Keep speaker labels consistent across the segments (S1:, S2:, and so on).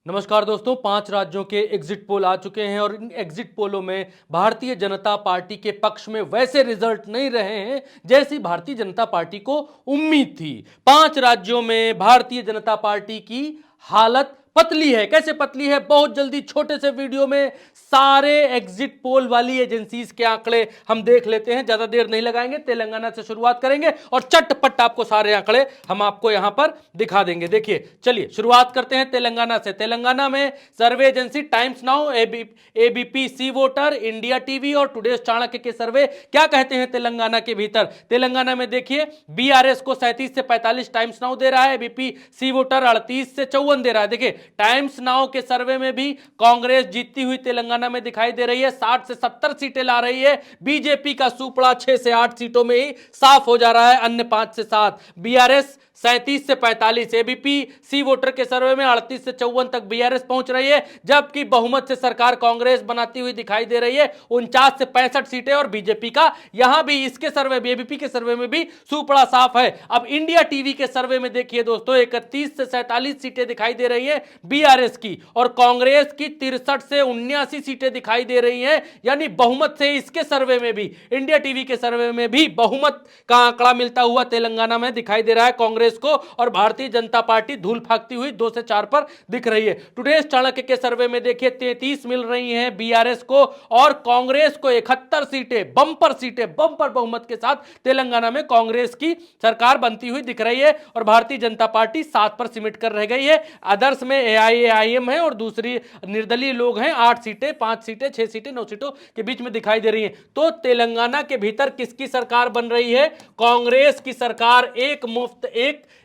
S1: नमस्कार दोस्तों, 5 राज्यों के एग्जिट पोल आ चुके हैं और इन एग्जिट पोलों में भारतीय जनता पार्टी के पक्ष में वैसे रिजल्ट नहीं रहे हैं जैसी भारतीय जनता पार्टी को उम्मीद थी। 5 राज्यों में भारतीय जनता पार्टी की हालत पतली है। कैसे पतली है? बहुत जल्दी छोटे से वीडियो में सारे एग्जिट पोल वाली एजेंसीज के आंकड़े हम देख लेते हैं। ज्यादा देर नहीं लगाएंगे, तेलंगाना से शुरुआत करेंगे और चटपट आपको सारे आंकड़े हम आपको यहां पर दिखा देंगे। देखिए, चलिए शुरुआत करते हैं तेलंगाना से। तेलंगाना में सर्वे एजेंसी टाइम्स नाउ, एबीपी सी वोटर, इंडिया टीवी और टुडेज चाणक्य के सर्वे क्या कहते हैं तेलंगाना के भीतर। तेलंगाना में देखिए, बीआरएस को 37 से 45 टाइम्स नाउ दे रहा है, एबीपी सी वोटर 38 से 54 दे रहा है। देखिए, टाइम्स नाउ के सर्वे में भी कांग्रेस जीतती हुई तेलंगाना में दिखाई दे रही है, 60 से 70 सीटें ला रही है। बीजेपी का सुपड़ा 6 से 8 सीटों में ही साफ हो जा रहा है, अन्य 5 से 7। बीआरएस 37 से 45, एबीपी सी वोटर के सर्वे में 38 से 54 तक बीआरएस पहुंच रही है, जबकि बहुमत से सरकार कांग्रेस बनाती हुई दिखाई दे रही है, 49 से 65 सीटें। और बीजेपी का यहां भी, इसके सर्वे भी, एबीपी के सर्वे में भी सुपड़ा साफ है। अब इंडिया टीवी के सर्वे में देखिए दोस्तों, 31 से 47 सीटें दिखाई दे रही है बीआरएस की, और कांग्रेस की 63 से 79 सीटें दिखाई दे रही हैं। यानी बहुमत से इसके सर्वे में भी, इंडिया टीवी के सर्वे में भी बहुमत का आंकड़ा मिलता हुआ तेलंगाना में दिखाई दे रहा है कांग्रेस को, और भारतीय जनता पार्टी धूल फाकती हुई 2 से 4 पर दिख रही है। टुडेज चाणक्य के सर्वे में देखिए, 33 मिल रही हैं बीआरएस को और कांग्रेस को 71 सीटें, बंपर सीटें, बंपर बहुमत के साथ तेलंगाना में कांग्रेस की सरकार बनती हुई दिख रही है, और भारतीय जनता पार्टी 7 पर सिमट कर रह गई है। अदर्स में एआईएम है और दूसरी निर्दलीय लोग हैं। 8 सीटें, 5 सीटें, 6 सीटें, 9 सीटों के बीच में दिखाई दे रही है। तो तेलंगाना के भीतर किसकी सरकार बन रही है? कांग्रेस की सरकार एक मुफ्त,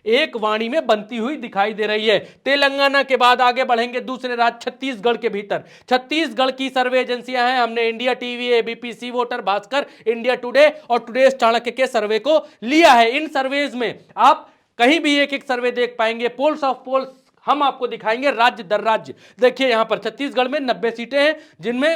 S1: एक वाणी में बनती हुई दिखाई दे रही है। तेलंगाना के बाद आगे बढ़ेंगे दूसरे राज्य छत्तीसगढ़ के भीतर। छत्तीसगढ़ की सर्वे एजेंसियां हैं, हमने इंडिया टीवी, एबीपी सी वोटर, भास्कर, इंडिया टुडे और टुडेज चाणक्य के सर्वे को लिया है। इन सर्वेज में आप कहीं भी एक एक सर्वे देख पाएंगे, पोल्स ऑफ पोल्स हम आपको दिखाएंगे राज्य दर राज्य। देखिए, यहां पर छत्तीसगढ़ में 90 सीटें हैं, जिनमें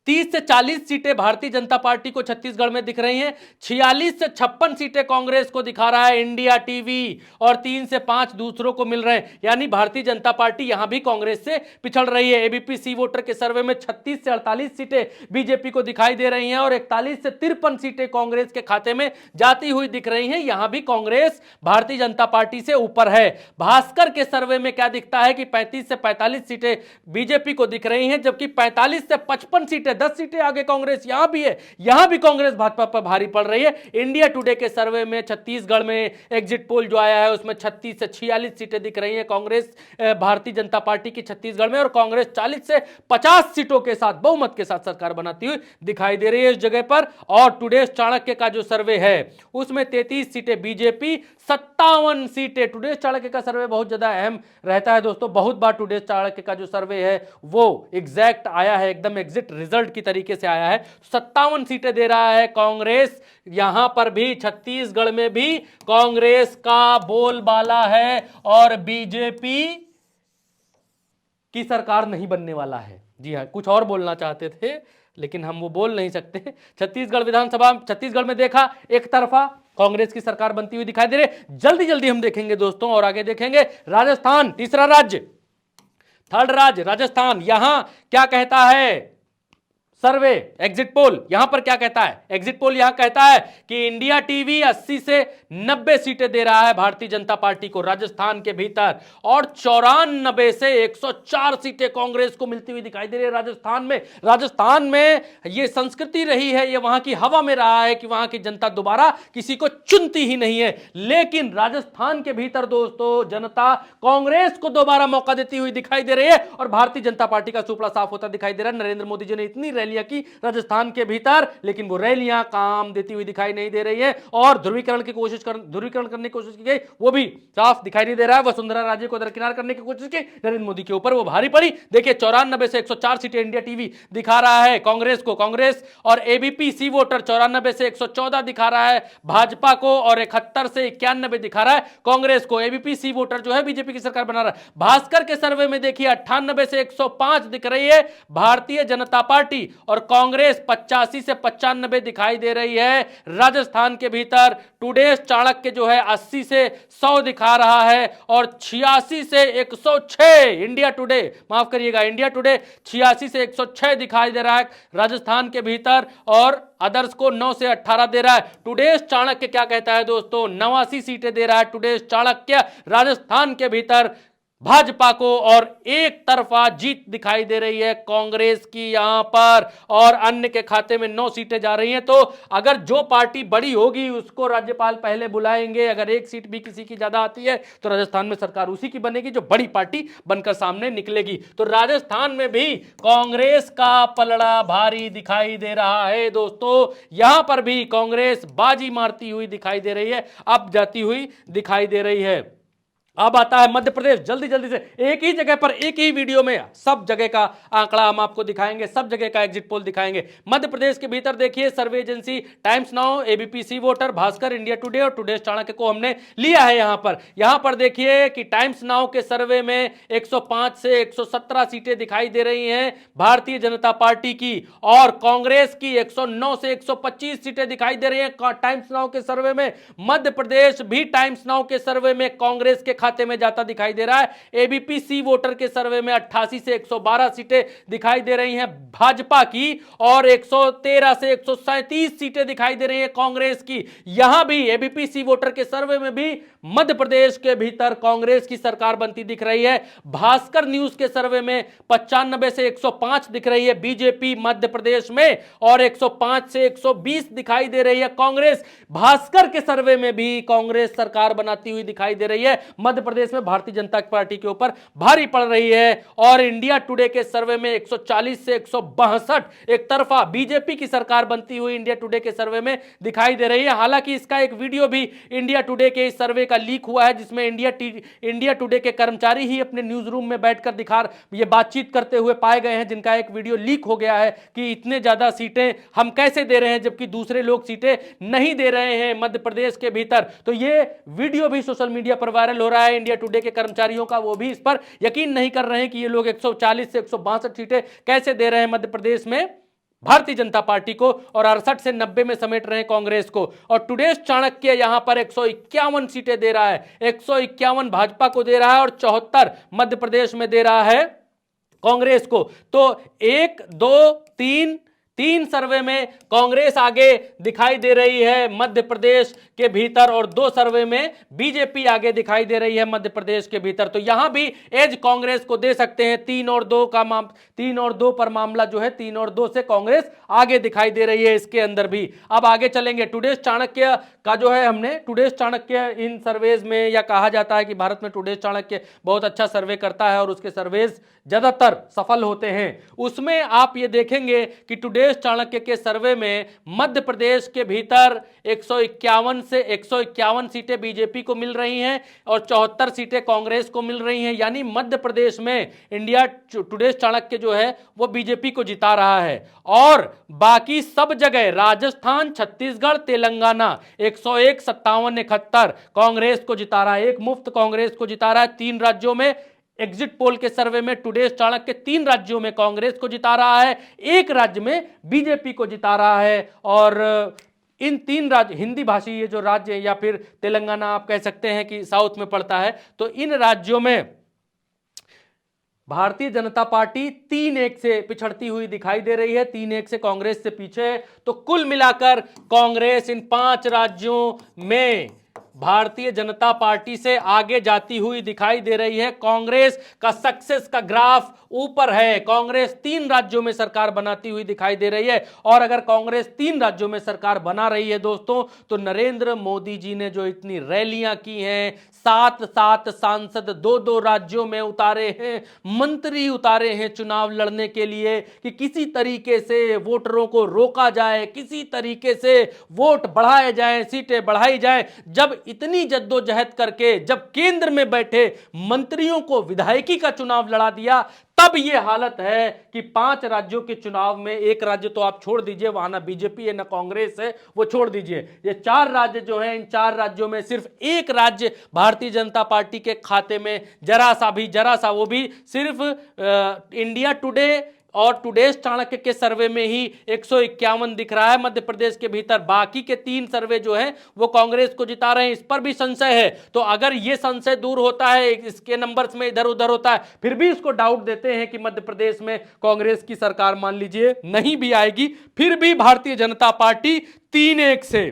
S1: 30 से 40 सीटें भारतीय जनता पार्टी को छत्तीसगढ़ में दिख रही हैं, 46 से 56 सीटें कांग्रेस को दिखा रहा है इंडिया टीवी, और 3 से 5 दूसरों को मिल रहे हैं। यानी भारतीय जनता पार्टी यहां भी कांग्रेस से पिछड़ रही है। एबीपी सी वोटर के सर्वे में 36 से 48 सीटें बीजेपी को दिखाई दे रही हैं और 41 से 53 सीटें कांग्रेस के खाते में जाती हुई दिख रही हैं। यहां भी कांग्रेस भारतीय जनता पार्टी से ऊपर है। भास्कर के सर्वे में क्या दिखता है कि 35 से 45 सीटें बीजेपी को दिख रही हैं, जबकि 45 से 55 सीटें, 10 सीटें आगे कांग्रेस यहां भी है। यहां भी कांग्रेस भाजपा पर भारी पड़ रही है। इंडिया टुडे के सर्वे में छत्तीसगढ़ में एग्जिट पोल जो आया है, उसमें 36 से 46 सीटें दिख रही हैं कांग्रेस, भारतीय जनता पार्टी की छत्तीसगढ़ में, और कांग्रेस 40 से 50 सीटों के साथ, बहुमत के साथ सरकार बनाती हुई दिखाई दे रही है इस जगह पर। और टुडेज चाणक्य का जो सर्वे है, उसमें 33 सीटें बीजेपी, 57 सीटें, टुडेज चाणक्य का सर्वे बहुत ज्यादा अहम रहता है दोस्तों। बहुत बार टुडेज चाणक्य का जो सर्वे है वो एग्जैक्ट आया है, एकदम एग्जिट रिजल्ट की तरीके से आया है। 57 सीटें दे रहा है कांग्रेस। यहां पर भी छत्तीसगढ़ में भी कांग्रेस का बोलबाला है और बीजेपी की सरकार नहीं बनने वाला है। जी हां, कुछ और बोलना चाहते थे लेकिन हम वो बोल नहीं सकते। छत्तीसगढ़ विधानसभा, छत्तीसगढ़ में देखा एक तरफा कांग्रेस की सरकार बनती हुई दिखाई दे रही। जल्दी जल्दी हम देखेंगे दोस्तों और आगे देखेंगे। राजस्थान, तीसरा राज्य, थर्ड राज्य राजस्थान, यहां क्या कहता है सर्वे, एग्जिट पोल यहां पर क्या कहता है? एग्जिट पोल यहां कहता है कि इंडिया टीवी 80 से 90 सीटें दे रहा है भारतीय जनता पार्टी को राजस्थान के भीतर, और 94 से 104 सीटें कांग्रेस को मिलती हुई दिखाई दे रही है राजस्थान में। राजस्थान में यह संस्कृति रही है, यह वहां की हवा में रहा है कि वहां की जनता दोबारा किसी को चुनती ही नहीं है। लेकिन राजस्थान के भीतर दोस्तों जनता कांग्रेस को दोबारा मौका देती हुई दिखाई दे रही है, और भारतीय जनता पार्टी का सुपड़ा साफ होता दिखाई दे रहा है। नरेंद्र मोदी जी ने इतनी रैलियां की राजस्थान के भीतर, लेकिन वो रैलियां काम देती हुई दिखाई नहीं दे रही है, और ध्रुवीकरण करने की कोशिश की गई, वो भी साफ दिखाई नहीं दे रहा है। वसुंधरा राजे को दरकिनार करने की कोशिश की नरेंद्र मोदी के ऊपर, वो भारी पड़ी। देखिए, 94 से 104 सीटें इंडिया टीवी दिखा रहा है कांग्रेस को, कांग्रेस, और एबीपी सी वोटर 94 से 114 दिखा रहा है भाजपा को, और 71 से 91 दिखा रहा है कांग्रेस को। एबीपी सी वोटर जो है बीजेपी की सरकार बना रहा है। भास्कर के सर्वे में देखिए 98 से 105 दिख रही है भारतीय जनता पार्टी, और कांग्रेस 85 से 95 दिखाई दे रही है। राजस्थान के भीतर टुडेस चाणक्य जो है 80 से 100 दिखा रहा है और 86 से 106 इंडिया टुडे, माफ करिएगा, इंडिया टुडे 86 से 106 दिखाई दे रहा है राजस्थान के भीतर और अदर्स को 9 से 18 दे रहा है। टुडेस चाणक्य क्या कहता है दोस्तों, 89 सीटें दे रहा है टुडेस चाणक्य राजस्थान के भीतर भाजपा को और एक तरफा जीत दिखाई दे रही है कांग्रेस की यहां पर और अन्य के खाते में 9 सीटें जा रही हैं। तो अगर जो पार्टी बड़ी होगी उसको राज्यपाल पहले बुलाएंगे, अगर एक सीट भी किसी की ज्यादा आती है तो राजस्थान में सरकार उसी की बनेगी जो बड़ी पार्टी बनकर सामने निकलेगी। तो राजस्थान में भी कांग्रेस का पलड़ा भारी दिखाई दे रहा है दोस्तों, यहां पर भी कांग्रेस बाजी मारती हुई दिखाई दे रही है, अब जाती हुई दिखाई दे रही है। अब आता है मध्य प्रदेश, जल्दी जल्दी से एक ही जगह पर एक ही वीडियो में सब जगह का आंकड़ा हम आपको दिखाएंगे, सब जगह का एग्जिट पोल दिखाएंगे। मध्य प्रदेश के भीतर देखिए सर्वे एजेंसी टाइम्स नाउ, एबीपी सी वोटर, भास्कर, इंडिया टुडे और टुडेस चाणक्य को हमने लिया है यहां पर देखिए कि टाइम्स नाउ के सर्वे में 105 से 117 सीटें दिखाई दे रही हैं भारतीय जनता पार्टी की और कांग्रेस की 109 से 125 सीटें दिखाई दे रही हैं टाइम्स नाउ के सर्वे में। मध्य प्रदेश भी टाइम्स नाउ के सर्वे में कांग्रेस के खाते में जाता दिखाई दे रहा है। एबीपी सी वोटर के सर्वे में 88 से 112 सीटें दिखाई दे रही हैं भाजपा की और 113 से 137 सीटें दिखाई दे रही हैं कांग्रेस की। यहां भी एबीपी सी वोटर के सर्वे में भी मध्य प्रदेश के भीतर कांग्रेस की सरकार बनती दिख रही है। भास्कर न्यूज के सर्वे में 95 से 105 दिख रही है बीजेपी मध्य प्रदेश में और 105 से 120 दिखाई दे रही है कांग्रेस। भास्कर के सर्वे में भी कांग्रेस सरकार बनाती हुई दिखाई दे रही है, मध्य प्रदेश में भारतीय जनता पार्टी के ऊपर भारी पड़ रही है। और इंडिया टुडे के सर्वे में 140 से 162 एक तरफा बीजेपी की सरकार बनती हुई इंडिया टुडे के सर्वे में दिखाई दे रही है। हालांकि इसका एक वीडियो भी इंडिया टुडे के इस सर्वे का लीक हुआ है जिसमें इंडिया टुडे के कर्मचारी ही अपने न्यूज रूम में बैठकर ये बातचीत करते हुए पाए गए हैं, जिनका एक वीडियो लीक हो गया है कि इतने ज्यादा सीटें हम कैसे दे रहे हैं जबकि दूसरे लोग सीटें नहीं दे रहे हैं मध्य प्रदेश के भीतर। तो ये वीडियो भी सोशल मीडिया पर वायरल हो रहा है इंडिया टुडे के कर्मचारियों का, वो भी इस पर यकीन नहीं कर रहे हैं कि ये लोग 140 से 162 सीटें कैसे दे रहे हैं मध्य प्रदेश में भारतीय जनता पार्टी को और 68 से 90 में समेट रहे हैं कांग्रेस को। और टुडेस चाणक्य यहां पर 151 सीटें दे रहा है, 151 भाजपा को दे रहा है और 74 मध्य प्रदेश में दे रहा है कांग्रेस को। तो 1 2 3 सर्वे में कांग्रेस आगे दिखाई दे रही है मध्य प्रदेश के भीतर और 2 सर्वे में बीजेपी आगे दिखाई दे रही है मध्य प्रदेश के भीतर। तो यहां भी एज कांग्रेस को दे सकते हैं। 3 और 2 पर मामला जो है 3 और 2 से कांग्रेस आगे दिखाई दे रही है इसके अंदर भी। अब आगे चलेंगे, टुडेस चाणक्य का जो है हमने टुडेस चाणक्य इन सर्वेज में, या कहा जाता है कि भारत में टुडेस चाणक्य बहुत अच्छा सर्वे करता है और उसके सर्वेज ज्यादातर सफल होते हैं। उसमें आप ये देखेंगे कि टुडेस चाणक्य के सर्वे में मध्य प्रदेश के भीतर 151 से 151 सीटें बीजेपी को मिल रही हैं और 74 सीटें कांग्रेस को मिल रही हैं। यानी मध्य प्रदेश में इंडिया टुडेस चाणक्य जो है वो बीजेपी को जिता रहा है और बाकी सब जगह राजस्थान, छत्तीसगढ़, तेलंगाना 101, 57, 71 कांग्रेस को जिता रहा है, एक मुफ्त कांग्रेस को जिता रहा है। 3 राज्यों में एग्जिट पोल के सर्वे में टुडेस चाणक्य 3 राज्यों में कांग्रेस को जिता रहा है, 1 राज्य में बीजेपी को जिता रहा है। और इन 3 राज्य हिंदी भाषी ये जो राज्य या फिर तेलंगाना आप कह सकते हैं कि साउथ में पड़ता है, तो इन राज्यों में भारतीय जनता पार्टी 3-1 से पिछड़ती हुई दिखाई दे रही है, 3-1 से कांग्रेस से पीछे है। तो कुल मिलाकर कांग्रेस इन 5 राज्यों में भारतीय जनता पार्टी से आगे जाती हुई दिखाई दे रही है। कांग्रेस का सक्सेस का ग्राफ ऊपर है, कांग्रेस 3 राज्यों में सरकार बनाती हुई दिखाई दे रही है। और अगर कांग्रेस 3 राज्यों में सरकार बना रही है दोस्तों, तो नरेंद्र मोदी जी ने जो इतनी रैलियां की हैं, 7 सांसद 2 राज्यों में उतारे हैं, मंत्री उतारे हैं चुनाव लड़ने के लिए कि किसी तरीके से वोटरों को रोका जाए, किसी तरीके से वोट बढ़ाए जाए, सीटें बढ़ाई जाए। जब इतनी जद्दोजहद करके जब केंद्र में बैठे मंत्रियों को विधायकी का चुनाव लड़ा दिया, तब यह हालत है कि 5 राज्यों के चुनाव में, एक राज्य तो आप छोड़ दीजिए, वहां ना बीजेपी है ना कांग्रेस है, वो छोड़ दीजिए, ये 4 राज्य जो हैं, इन 4 राज्यों में सिर्फ एक राज्य भारतीय जनता पार्टी के खाते में जरा सा, वो भी सिर्फ इंडिया टुडे और टुडेस चाणक्य के सर्वे में ही 151 दिख रहा है मध्य प्रदेश के भीतर। बाकी के 3 सर्वे जो हैं वो कांग्रेस को जिता रहे हैं। इस पर भी संशय है। तो अगर ये संशय दूर होता है, इसके नंबर्स में इधर उधर होता है, फिर भी इसको डाउट देते हैं कि मध्य प्रदेश में कांग्रेस की सरकार मान लीजिए नहीं भी आएगी, फिर भी भारतीय जनता पार्टी 3-1 से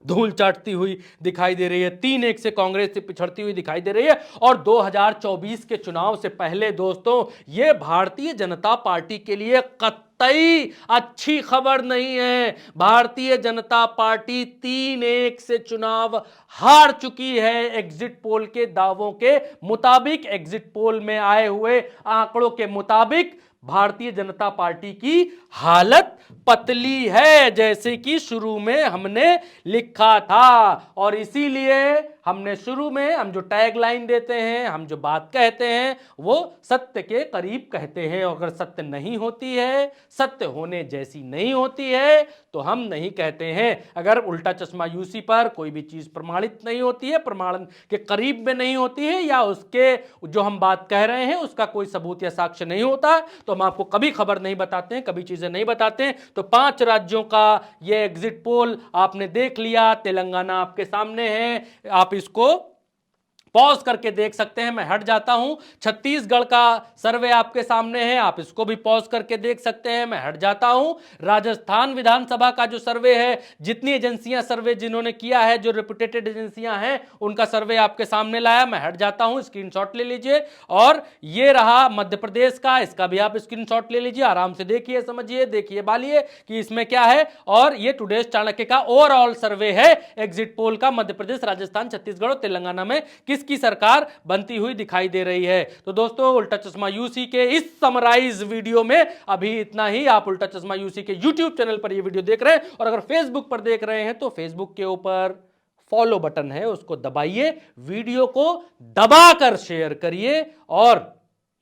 S1: धूल चाटती हुई दिखाई दे रही है, 3-1 से कांग्रेस से पिछड़ती हुई दिखाई दे रही है। और 2024 के चुनाव से पहले दोस्तों, यह भारतीय जनता पार्टी के लिए कतई अच्छी खबर नहीं है। भारतीय जनता पार्टी 3-1 से चुनाव हार चुकी है। एग्जिट पोल के दावों के मुताबिक, एग्जिट पोल में आए हुए आंकड़ों के मुताबिक भारतीय जनता पार्टी की हालत पतली है, जैसे कि शुरू में हमने लिखा था। और इसीलिए हमने शुरू में हम जो टैगलाइन देते हैं, हम जो बात कहते हैं, वो सत्य के करीब कहते हैं। अगर सत्य नहीं होती है, सत्य होने जैसी नहीं होती है, तो हम नहीं कहते हैं। अगर उल्टा चश्मा यूसी पर कोई भी चीज प्रमाणित नहीं होती है, प्रमाणन के करीब में नहीं होती है, या उसके जो हम बात कह रहे हैं उसका कोई सबूत या साक्ष्य नहीं होता, तो हम आपको कभी खबर नहीं बताते हैं, कभी चीजें नहीं बताते हैं। तो 5 राज्यों का ये एग्जिट पोल आपने देख लिया। तेलंगाना आपके सामने है, आप इसको पॉज करके देख सकते हैं। मैं हट जाता हूं। छत्तीसगढ़ का सर्वे आपके सामने है, आप इसको भी पॉज करके देख सकते हैं। मैं हट जाता हूं। राजस्थान विधानसभा का जो सर्वे है, जितनी एजेंसियां सर्वे जिन्होंने किया है, जो रेपुटेटेड एजेंसियां हैं, उनका सर्वे आपके सामने लाया। मैं हट जाता हूं, स्क्रीनशॉट ले लीजिए। और ये रहा मध्य प्रदेश का, इसका भी आप स्क्रीनशॉट ले लीजिए। आराम से देखिए, समझिए, देखिए, बालिए कि इसमें क्या है। और ये टुडेस चाणक्य का ओवरऑल सर्वे है एग्जिट पोल का। मध्य प्रदेश, राजस्थान, छत्तीसगढ़ और तेलंगाना में की सरकार बनती हुई दिखाई दे रही है। तो दोस्तों, उल्टा चश्मा यूसी के इस समराइज वीडियो में अभी इतना ही। आप उल्टा चश्मा यूसी के यूट्यूब चैनल पर ये वीडियो देख रहे हैं, और अगर फेसबुक पर देख रहे हैं तो फेसबुक के ऊपर फॉलो बटन है, उसको दबाइए, वीडियो को दबाकर शेयर करिए, और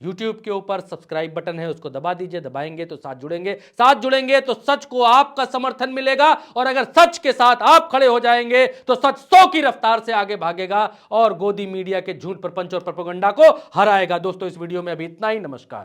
S1: YouTube के ऊपर सब्सक्राइब बटन है, उसको दबा दीजिए। दबाएंगे तो साथ जुड़ेंगे तो सच को आपका समर्थन मिलेगा। और अगर सच के साथ आप खड़े हो जाएंगे तो सच 100 की रफ्तार से आगे भागेगा और गोदी मीडिया के झूठ, प्रपंच और प्रोपेगेंडा को हराएगा। दोस्तों, इस वीडियो में अभी इतना ही। नमस्कार।